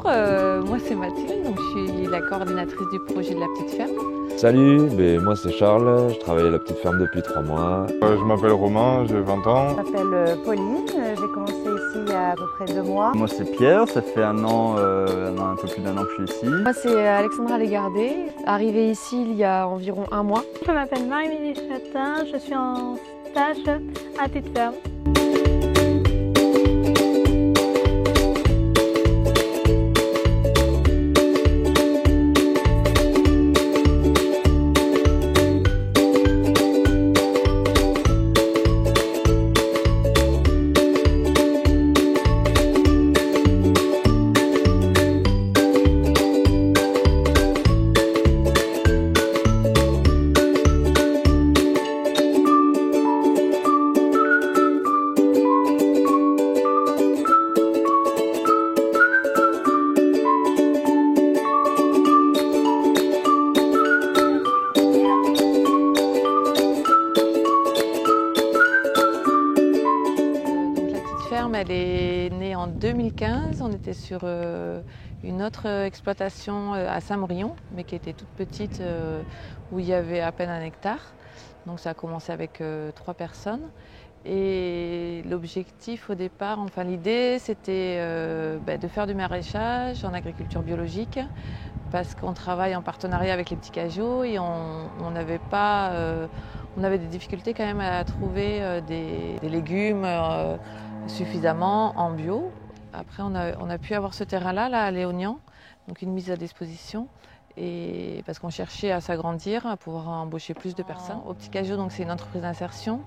moi c'est Mathilde, donc je suis la coordinatrice du projet de la petite ferme. Salut, moi c'est Charles, je travaille à la petite ferme depuis 3 mois. Je m'appelle Romain, j'ai 20 ans. Je m'appelle Pauline, j'ai commencé ici il y a à peu près 2 mois. Moi c'est Pierre, ça fait un an, un peu plus d'un an que je suis ici. Moi c'est Alexandra Légardé, arrivée ici il y a environ 1 mois. Je m'appelle Marie-Mélie Chatin, je suis en stage à Petite Ferme. Elle est née en 2015, on était sur une autre exploitation à Saint-Morillon, mais qui était toute petite, où il y avait à peine 1 hectare. Donc ça a commencé avec 3 personnes. Et l'objectif au départ, enfin l'idée, c'était de faire du maraîchage en agriculture biologique, parce qu'on travaille en partenariat avec les petits cageots et on avait des difficultés quand même à trouver des légumes suffisamment en bio. Après, on a pu avoir ce terrain-là, à Léognan, donc une mise à disposition, et parce qu'on cherchait à s'agrandir, à pouvoir embaucher plus de personnes. Au Petit Cajot, donc c'est une entreprise d'insertion.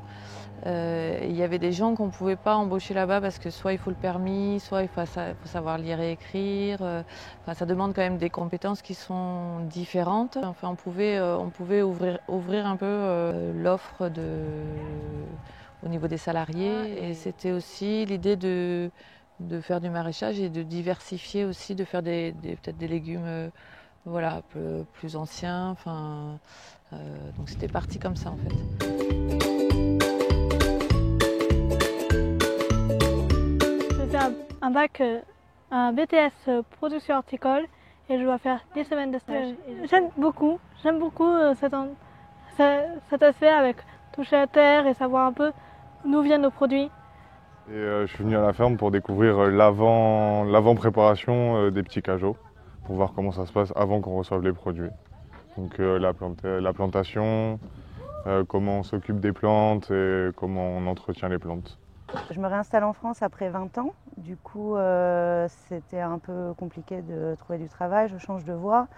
Il y avait des gens qu'on ne pouvait pas embaucher là-bas parce que soit il faut le permis, soit il faut savoir lire et écrire. Ça demande quand même des compétences qui sont différentes. Enfin, on pouvait ouvrir un peu l'offre au niveau des salariés. Et c'était aussi l'idée de faire du maraîchage et de diversifier aussi, de faire peut-être des légumes un peu plus anciens. Donc c'était parti comme ça en fait. Je fais un bac, un BTS production horticole et je dois faire 10 semaines de stage. J'aime beaucoup cet aspect avec toucher à terre et savoir un peu d'où viennent nos produits. Et je suis venu à la ferme pour découvrir l'avant-préparation des petits cageots, pour voir comment ça se passe avant qu'on reçoive les produits. Donc la plantation, comment on s'occupe des plantes et comment on entretient les plantes. Je me réinstalle en France après 20 ans. Du coup, c'était un peu compliqué de trouver du travail. Je change de voie.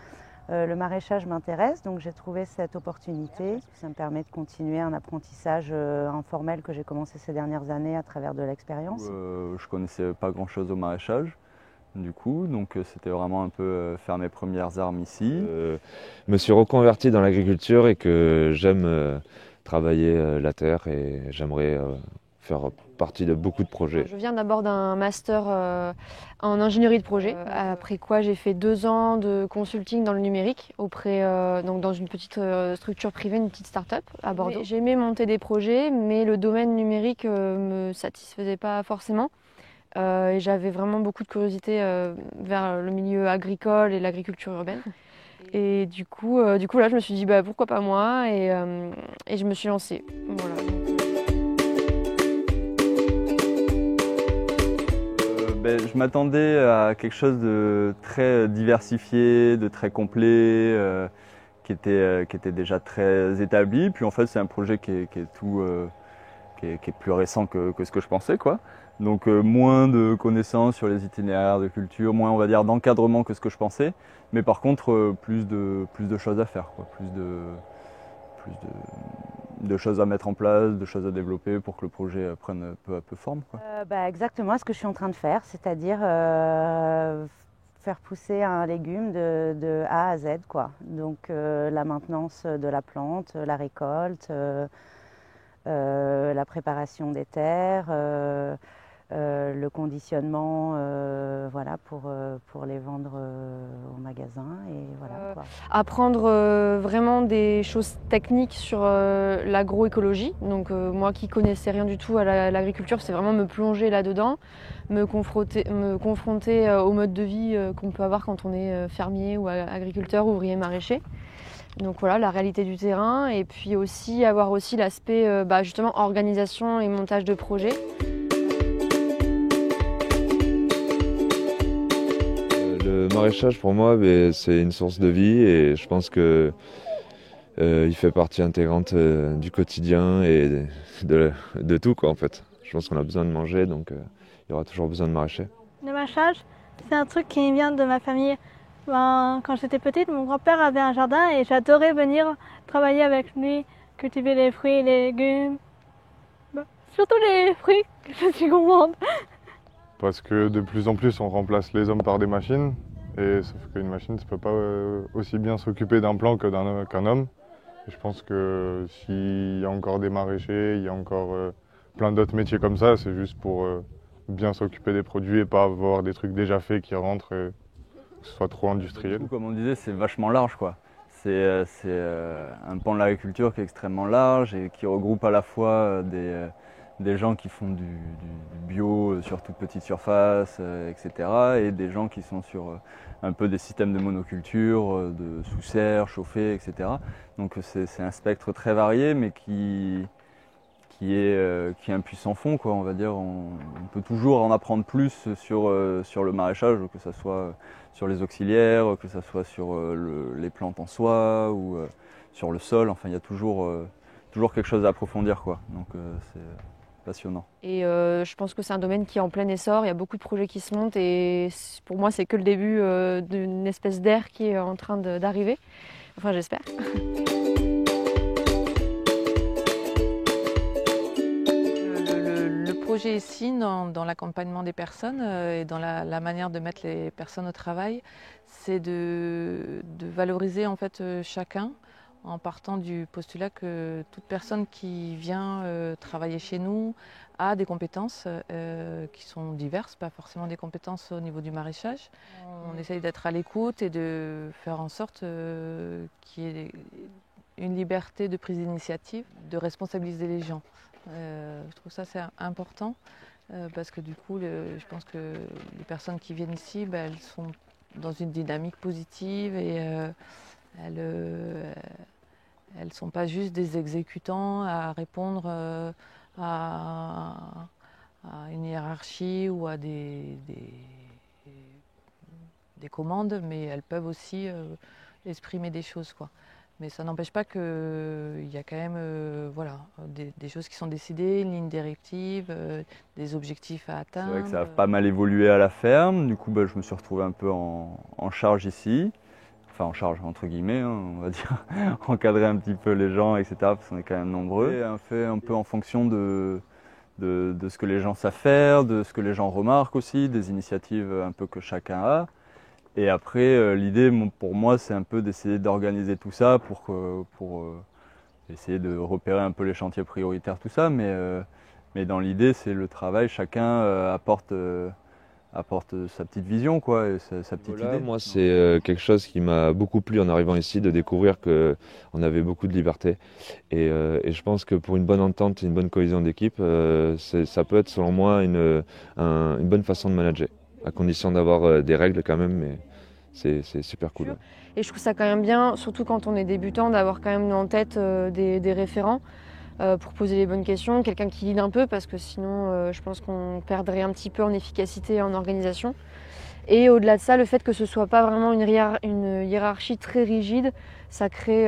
Le maraîchage m'intéresse, donc j'ai trouvé cette opportunité. Ça me permet de continuer un apprentissage informel que j'ai commencé ces dernières années à travers de l'expérience. Je connaissais pas grand-chose au maraîchage, du coup, donc c'était vraiment un peu faire mes premières armes ici. Je me suis reconverti dans l'agriculture et que j'aime travailler la terre et j'aimerais faire partie de beaucoup de projets. Je viens d'abord d'un master en ingénierie de projet, après quoi j'ai fait 2 ans de consulting dans le numérique donc dans une petite structure privée, une petite start-up à Bordeaux. J'aimais monter des projets, mais le domaine numérique me satisfaisait pas forcément. Et j'avais vraiment beaucoup de curiosité vers le milieu agricole et l'agriculture urbaine. Et du coup là je me suis dit pourquoi pas moi et je me suis lancée. Voilà. Je m'attendais à quelque chose de très diversifié, de très complet, qui était déjà très établi. Puis en fait c'est un projet qui est plus récent que ce que je pensais, quoi. Donc moins de connaissances sur les itinéraires de culture, moins on va dire d'encadrement que ce que je pensais, mais par contre plus de choses à faire, quoi. Plus de choses à mettre en place, de choses à développer pour que le projet prenne peu à peu forme, quoi. Exactement ce que je suis en train de faire, c'est-à-dire faire pousser un légume de A à Z, quoi. Donc la maintenance de la plante, la récolte, la préparation des terres, le conditionnement voilà, pour les vendre au magasin. Et voilà, quoi. Apprendre vraiment des choses techniques sur l'agroécologie. Donc moi qui connaissais rien du tout à l'agriculture, c'est vraiment me plonger là-dedans, me confronter au mode de vie qu'on peut avoir quand on est fermier ou agriculteur, ouvrier maraîcher. Donc voilà, la réalité du terrain, et puis aussi avoir aussi l'aspect justement organisation et montage de projet. Le maraîchage pour moi, c'est une source de vie et je pense que il fait partie intégrante du quotidien et de tout quoi en fait. Je pense qu'on a besoin de manger, donc il y aura toujours besoin de maraîcher. Le maraîchage, c'est un truc qui vient de ma famille. Quand j'étais petite, mon grand-père avait un jardin et j'adorais venir travailler avec lui, cultiver les fruits et les légumes. Surtout les fruits, que je suis contente. Parce que de plus en plus, on remplace les hommes par des machines. Et sauf qu'une machine ne peut pas aussi bien s'occuper d'un plant qu'un homme. Et je pense que s'il y a encore des maraîchers, il y a encore plein d'autres métiers comme ça, c'est juste pour bien s'occuper des produits et pas avoir des trucs déjà faits qui rentrent et que ce soit trop industriel. Du coup, comme on disait, c'est vachement large, quoi. C'est un pan de l'agriculture qui est extrêmement large et qui regroupe à la fois des gens qui font du bio sur toute petite surface, etc. et des gens qui sont sur un peu des systèmes de monoculture, de sous serre, chauffés, etc. Donc c'est un spectre très varié mais qui est un puissant fond, quoi, on va dire. On peut toujours en apprendre plus sur le maraîchage, que ce soit sur les auxiliaires, que ce soit sur les plantes en soi ou sur le sol. Enfin, il y a toujours quelque chose à approfondir, quoi. Donc c'est passionnant. Et je pense que c'est un domaine qui est en plein essor, il y a beaucoup de projets qui se montent et pour moi c'est que le début d'une espèce d'ère qui est en train d'arriver. Enfin j'espère. Le projet ici, dans l'accompagnement des personnes et dans la manière de mettre les personnes au travail, c'est de valoriser en fait chacun en partant du postulat que toute personne qui vient travailler chez nous a des compétences qui sont diverses, pas forcément des compétences au niveau du maraîchage. On essaye d'être à l'écoute et de faire en sorte qu'il y ait une liberté de prise d'initiative, de responsabiliser les gens. Je trouve ça c'est important parce que du coup, je pense que les personnes qui viennent ici, elles sont dans une dynamique positive et elles ne sont pas juste des exécutants à répondre à une hiérarchie ou à des commandes, mais elles peuvent aussi exprimer des choses, quoi. Mais ça n'empêche pas qu'il y a quand même des choses qui sont décidées, une ligne directive, des objectifs à atteindre. C'est vrai que ça a pas mal évolué à la ferme. Du coup, je me suis retrouvé un peu en charge ici. Enfin, en charge, entre guillemets, hein, on va dire. Encadrer un petit peu les gens, etc. Parce qu'on est quand même nombreux. Et on fait un peu en fonction de ce que les gens savent faire, de ce que les gens remarquent aussi, des initiatives un peu que chacun a. Et après, l'idée pour moi, c'est un peu d'essayer d'organiser tout ça pour essayer de repérer un peu les chantiers prioritaires, tout ça. Mais dans l'idée, c'est le travail, chacun apporte sa petite vision, quoi, et sa petite idée. Moi, c'est quelque chose qui m'a beaucoup plu en arrivant ici, de découvrir qu'on avait beaucoup de liberté. Et je pense que pour une bonne entente, une bonne cohésion d'équipe, ça peut être, selon moi, une bonne façon de manager. À condition d'avoir des règles quand même, mais c'est super cool. Et je trouve ça quand même bien, surtout quand on est débutant, d'avoir quand même en tête des référents pour poser les bonnes questions, quelqu'un qui guide un peu, parce que sinon je pense qu'on perdrait un petit peu en efficacité et en organisation. Et au-delà de ça, le fait que ce ne soit pas vraiment une hiérarchie très rigide, ça crée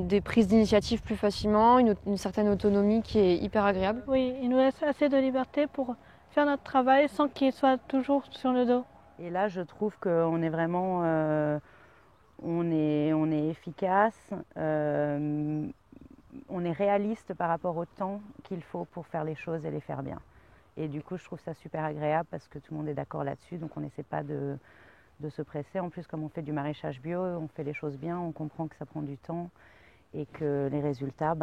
des prises d'initiative plus facilement, une certaine autonomie qui est hyper agréable. Oui, il nous laisse assez de liberté pour faire notre travail sans qu'il soit toujours sur le dos. Et là, je trouve qu'on est vraiment on est efficace, on est réaliste par rapport au temps qu'il faut pour faire les choses et les faire bien. Et du coup, je trouve ça super agréable parce que tout le monde est d'accord là-dessus, donc on n'essaie pas de se presser. En plus, comme on fait du maraîchage bio, on fait les choses bien, on comprend que ça prend du temps et que les résultats,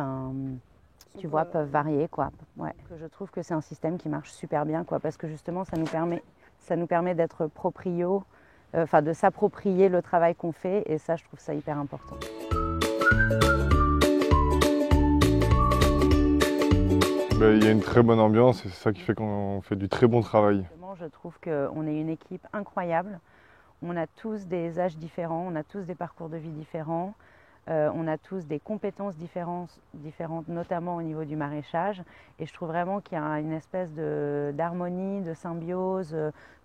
tu vois, peuvent varier, quoi. Ouais. Je trouve que c'est un système qui marche super bien, quoi, parce que justement, ça nous permet d'être proprio, de s'approprier le travail qu'on fait, et ça, je trouve ça hyper important. Il y a une très bonne ambiance et c'est ça qui fait qu'on fait du très bon travail. Je trouve qu'on est une équipe incroyable. On a tous des âges différents, on a tous des parcours de vie différents, on a tous des compétences différentes, notamment au niveau du maraîchage. Et je trouve vraiment qu'il y a une espèce d'harmonie, de symbiose,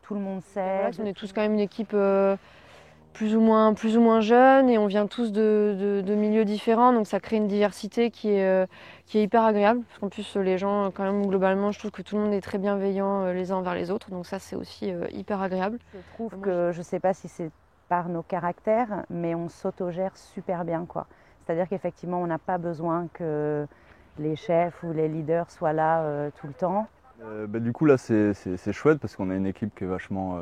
tout le monde s'aide. On est tous quand même une équipe plus ou moins jeune et on vient tous de milieux différents, donc ça crée une diversité qui est hyper agréable, parce qu'en plus les gens, quand même, globalement, je trouve que tout le monde est très bienveillant les uns envers les autres, donc ça c'est aussi hyper agréable. Je trouve que, je ne sais pas si c'est par nos caractères, mais on s'autogère super bien, quoi. C'est-à-dire qu'effectivement on n'a pas besoin que les chefs ou les leaders soient là tout le temps. Du coup là c'est chouette parce qu'on a une équipe qui est vachement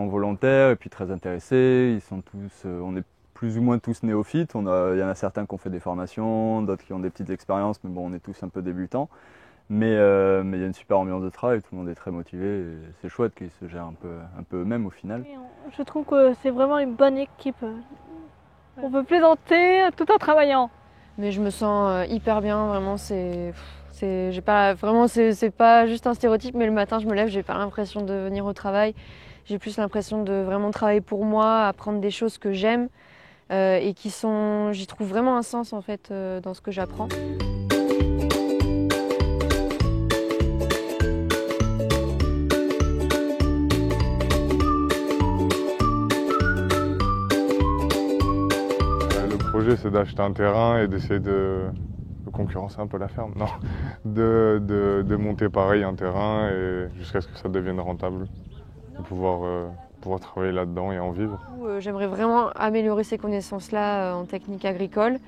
volontaire et puis très intéressée. Ils sont tous, on est plus ou moins tous néophytes. Il y en a certains qui ont fait des formations, d'autres qui ont des petites expériences, mais bon, on est tous un peu débutants. Mais il y a une super ambiance de travail, tout le monde est très motivé. Et c'est chouette qu'ils se gèrent un peu eux-mêmes au final. Je trouve que c'est vraiment une bonne équipe. On peut plaisanter tout en travaillant. Mais je me sens hyper bien, vraiment. C'est pas juste un stéréotype, mais le matin je me lève, j'ai pas l'impression de venir au travail. J'ai plus l'impression de vraiment travailler pour moi, apprendre des choses que j'aime et j'y trouve vraiment un sens en fait dans ce que j'apprends. Le projet, c'est d'acheter un terrain et d'essayer de concurrencer un peu la ferme, non, de monter pareil un terrain et jusqu'à ce que ça devienne rentable. De pouvoir travailler là-dedans et en vivre. J'aimerais vraiment améliorer ces connaissances-là en technique agricole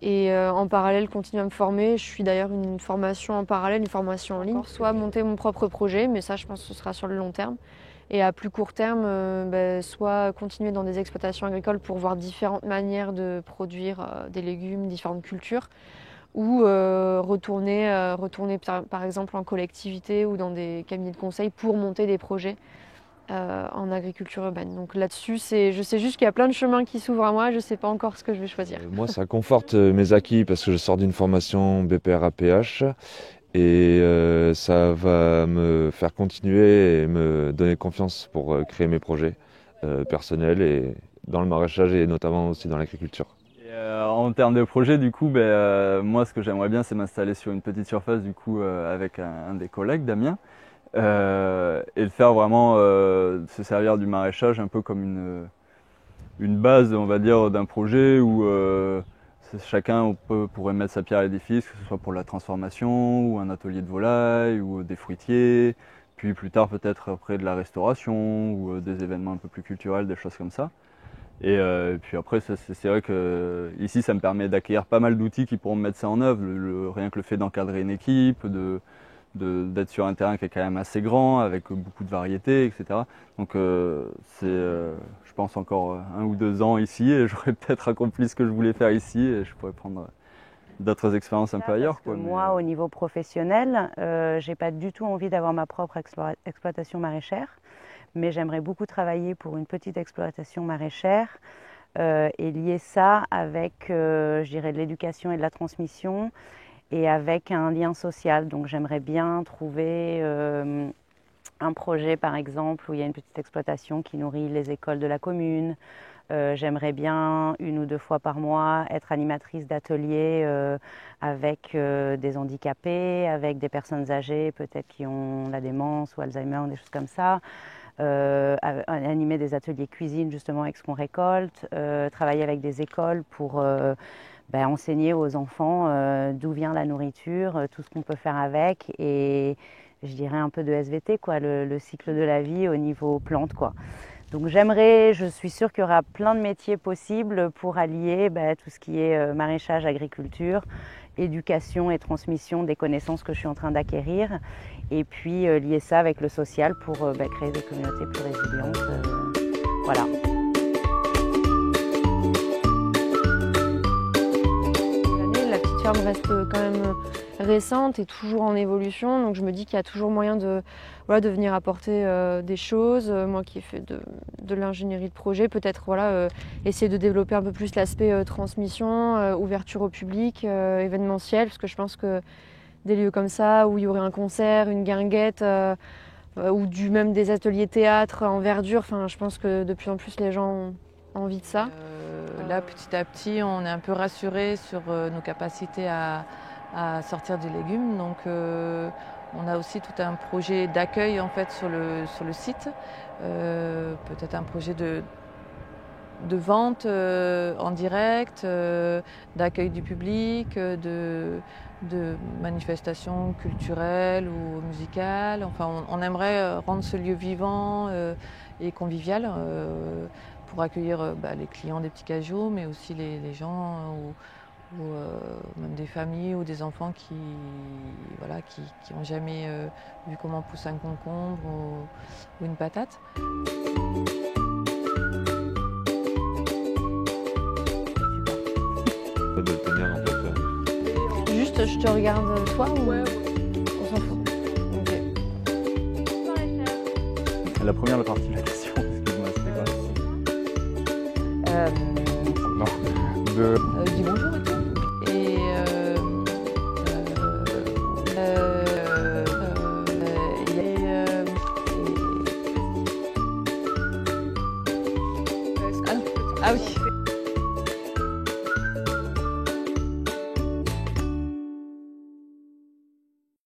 et en parallèle continuer à me former. Je suis d'ailleurs une formation en parallèle, une formation en ligne. Soit monter mon propre projet, mais ça je pense que ce sera sur le long terme. Et à plus court terme, soit continuer dans des exploitations agricoles pour voir différentes manières de produire des légumes, différentes cultures, ou retourner par exemple en collectivité ou dans des cabinets de conseil pour monter des projets en agriculture urbaine. Donc là-dessus, je sais juste qu'il y a plein de chemins qui s'ouvrent à moi, je ne sais pas encore ce que je vais choisir. Moi, ça conforte mes acquis parce que je sors d'une formation BPRAPH et ça va me faire continuer et me donner confiance pour créer mes projets personnels et dans le maraîchage et notamment aussi dans l'agriculture. En termes de projet, du coup, moi, ce que j'aimerais bien, c'est m'installer sur une petite surface, du coup, avec un des collègues, Damien, et de faire vraiment se servir du maraîchage un peu comme une base, on va dire, d'un projet où chacun pourrait mettre sa pierre à l'édifice, que ce soit pour la transformation ou un atelier de volaille ou des fruitiers, puis plus tard peut-être après de la restauration ou des événements un peu plus culturels, des choses comme ça. Et puis après, c'est vrai que ici, ça me permet d'acquérir pas mal d'outils qui pourront me mettre ça en œuvre. Rien que le fait d'encadrer une équipe, d'être sur un terrain qui est quand même assez grand, avec beaucoup de variétés, etc. Donc je pense encore 1 ou 2 ans ici et j'aurais peut-être accompli ce que je voulais faire ici et je pourrais prendre d'autres expériences un peu ailleurs. Moi, au niveau professionnel, j'ai pas du tout envie d'avoir ma propre exploitation maraîchère, mais j'aimerais beaucoup travailler pour une petite exploitation maraîchère et lier ça avec, je dirais, de l'éducation et de la transmission et avec un lien social. Donc j'aimerais bien trouver un projet, par exemple, où il y a une petite exploitation qui nourrit les écoles de la commune. J'aimerais bien 1 ou 2 fois par mois être animatrice d'ateliers avec des handicapés, avec des personnes âgées, peut-être qui ont la démence ou Alzheimer ou des choses comme ça. Animer des ateliers cuisine justement avec ce qu'on récolte, travailler avec des écoles pour enseigner aux enfants d'où vient la nourriture, tout ce qu'on peut faire avec et je dirais un peu de SVT, quoi, le cycle de la vie au niveau plante, quoi. Donc je suis sûre qu'il y aura plein de métiers possibles pour allier tout ce qui est maraîchage, agriculture, éducation et transmission des connaissances que je suis en train d'acquérir et puis lier ça avec le social pour créer des communautés plus résilientes. Voilà. La petite ferme reste quand même récente et toujours en évolution. Donc je me dis qu'il y a toujours moyen de venir apporter des choses. Moi qui ai fait de l'ingénierie de projet, peut-être essayer de développer un peu plus l'aspect transmission, ouverture au public, événementiel, parce que je pense que des lieux comme ça, où il y aurait un concert, une guinguette, ou même des ateliers théâtre, envergure, je pense que de plus en plus les gens ont envie de ça. Là, petit à petit, on est un peu rassuré sur nos capacités à sortir des légumes. Donc, on a aussi tout un projet d'accueil en fait sur le site. Peut-être un projet de vente en direct, d'accueil du public, de manifestations culturelles ou musicales. Enfin, on aimerait rendre ce lieu vivant et convivial pour accueillir les clients des Petits Cajoux, mais aussi les gens ou même des familles ou des enfants qui n'ont jamais vu comment pousse un concombre ou une patate. De le tenir en fait. Juste, je te regarde toi ou on s'en fout. Okay. La première partie de la question, excuse-moi, c'était quoi? Non. Dis bonjour et tout. Et ah oui.